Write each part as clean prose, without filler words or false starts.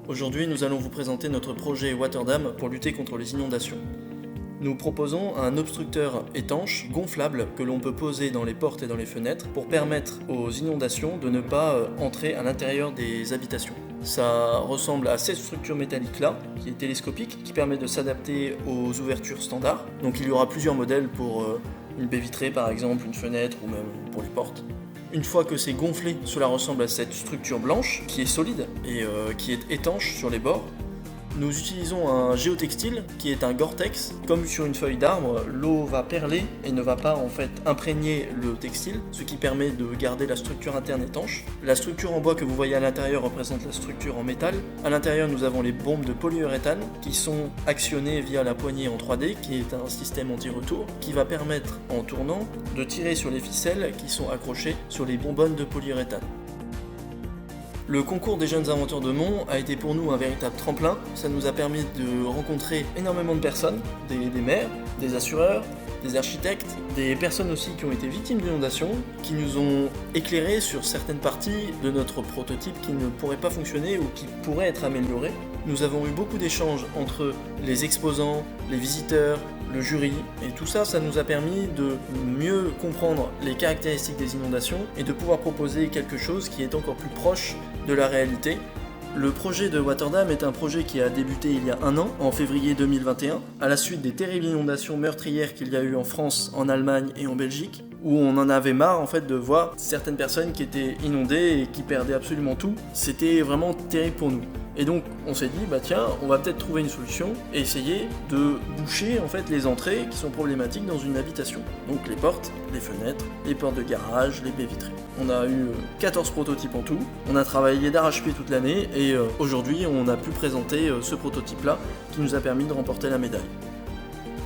Aujourd'hui, nous allons vous présenter notre projet Waterdam pour lutter contre les inondations. Nous proposons un obstructeur étanche, gonflable, que l'on peut poser dans les portes et dans les fenêtres pour permettre aux inondations de ne pas entrer à l'intérieur des habitations. Ça ressemble à cette structure métallique là, qui est télescopique, qui permet de s'adapter aux ouvertures standards. Donc il y aura plusieurs modèles pour une baie vitrée par exemple, une fenêtre ou même pour les portes. Une fois que c'est gonflé, cela ressemble à cette structure blanche qui est solide et qui est étanche sur les bords. Nous utilisons un géotextile qui est un Gore-Tex. Comme sur une feuille d'arbre, l'eau va perler et ne va pas en fait imprégner le textile, ce qui permet de garder la structure interne étanche. La structure en bois que vous voyez à l'intérieur représente la structure en métal. À l'intérieur, nous avons les bombes de polyuréthane qui sont actionnées via la poignée en 3D, qui est un système anti-retour, qui va permettre, en tournant, de tirer sur les ficelles qui sont accrochées sur les bonbonnes de polyuréthane. Le concours des jeunes inventeurs de Mons a été pour nous un véritable tremplin. Ça nous a permis de rencontrer énormément de personnes, des maires, des assureurs, des architectes, des personnes aussi qui ont été victimes d'inondations, qui nous ont éclairé sur certaines parties de notre prototype qui ne pourraient pas fonctionner ou qui pourraient être améliorées. Nous avons eu beaucoup d'échanges entre les exposants, les visiteurs, le jury, et tout ça, ça nous a permis de mieux comprendre les caractéristiques des inondations et de pouvoir proposer quelque chose qui est encore plus proche de la réalité. Le projet de Waterdam est un projet qui a débuté il y a 1 an, en février 2021, à la suite des terribles inondations meurtrières qu'il y a eu en France, en Allemagne et en Belgique, où on en avait marre en fait de voir certaines personnes qui étaient inondées et qui perdaient absolument tout. C'était vraiment terrible pour nous. Et donc on s'est dit tiens, on va peut-être trouver une solution et essayer de boucher en fait les entrées qui sont problématiques dans une habitation. Donc les portes, les fenêtres, les portes de garage, les baies vitrées. On a eu 14 prototypes en tout. On a travaillé d'arrache-pied toute l'année et aujourd'hui on a pu présenter ce prototype-là qui nous a permis de remporter la médaille.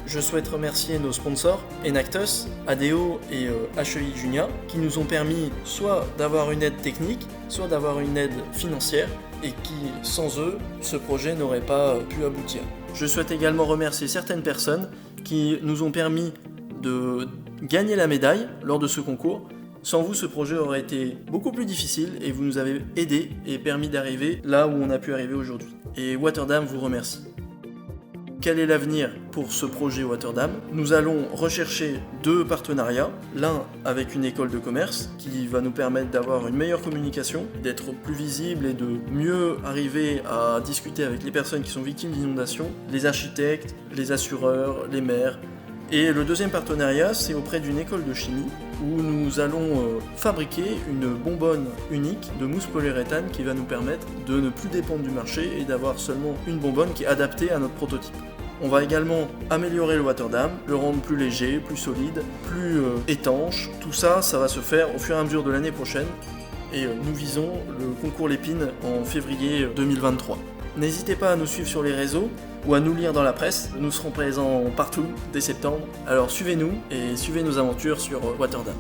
Je souhaite remercier nos sponsors, Enactus, ADO et HEI Junia, qui nous ont permis soit d'avoir une aide technique, soit d'avoir une aide financière, et qui, sans eux, ce projet n'aurait pas pu aboutir. Je souhaite également remercier certaines personnes qui nous ont permis de gagner la médaille lors de ce concours. Sans vous, ce projet aurait été beaucoup plus difficile et vous nous avez aidés et permis d'arriver là où on a pu arriver aujourd'hui. Et Waterdam vous remercie. Quel est l'avenir pour ce projet Waterdam ? Nous allons rechercher 2 partenariats, l'un avec une école de commerce qui va nous permettre d'avoir une meilleure communication, d'être plus visible et de mieux arriver à discuter avec les personnes qui sont victimes d'inondations, les architectes, les assureurs, les maires. Et le deuxième partenariat, c'est auprès d'une école de chimie où nous allons fabriquer une bonbonne unique de mousse polyuréthane qui va nous permettre de ne plus dépendre du marché et d'avoir seulement une bonbonne qui est adaptée à notre prototype. On va également améliorer le Waterdam, le rendre plus léger, plus solide, plus étanche. Tout ça, ça va se faire au fur et à mesure de l'année prochaine. Et nous visons le concours Lépine en février 2023. N'hésitez pas à nous suivre sur les réseaux ou à nous lire dans la presse. Nous serons présents partout dès septembre. Alors suivez-nous et suivez nos aventures sur Waterdam.